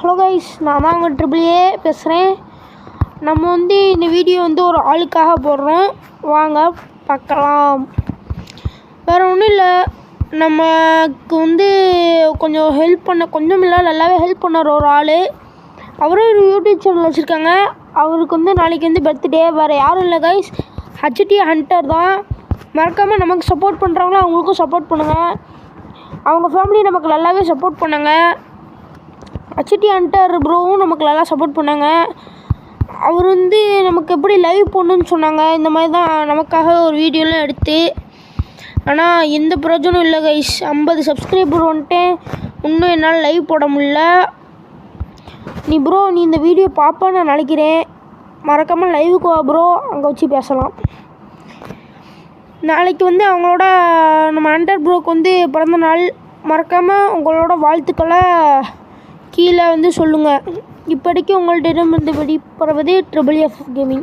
Hello guys, நான் தான் உங்கள் ட்ரிபிள் ஏ பேசுகிறேன். நம்ம இந்த வீடியோ ஒரு ஆளுக்காக போடுறோம். வாங்க பார்க்கலாம். வேறு ஒன்றும் இல்லை, நமக்கு கொஞ்சம் ஹெல்ப் பண்ண, கொஞ்சம் இல்லை நல்லாவே ஹெல்ப் பண்ணார் ஒரு ஆள். அவரும் ஒரு யூடியூப் சேனல் வச்சுருக்காங்க. அவருக்கு நாளைக்கு பர்த்டே. வேறு யாரும் இல்லை கைஸ், ஹச்டி ஹண்டர் தான். மறக்காமல் நமக்கு சப்போர்ட் பண்ணுறவங்களும் அவங்களுக்கும் சப்போர்ட் பண்ணுங்கள். அவங்க ஃபேமிலி நமக்கு நல்லாவே சப்போர்ட் பண்ணாங்க. ஹச்டி ஹண்டர் ப்ரோவும் நமக்கு நல்லா சப்போர்ட் பண்ணாங்க. அவர் நமக்கு எப்படி லைவ் போடணுன்னு சொன்னாங்க. இந்த மாதிரி தான் நமக்காக ஒரு வீடியோலாம் எடுத்து. ஆனால் எந்த பிரயோஜனம் இல்லை கைஸ். 50 சப்ஸ்கிரைபர் வந்துட்டேன், இன்னும் என்னால் லைவ் போட முடியல. நீ இந்த வீடியோ பார்ப்பேன்னு நான் நினைக்கிறேன். மறக்காமல் லைவுக்கு வா ப்ரோ, அங்கே வச்சு பேசலாம். நாளைக்கு அவங்களோட நம்ம ஹண்டர் ப்ரோக்கு பிறந்த நாள். மறக்காமல் உங்களோட வாழ்த்துக்களை கீழே சொல்லுங்கள். இப்போதைக்கு உங்கள்கிட்ட வெளிப்படுவது ட்ரிபிள் எஃப் கேமிங்.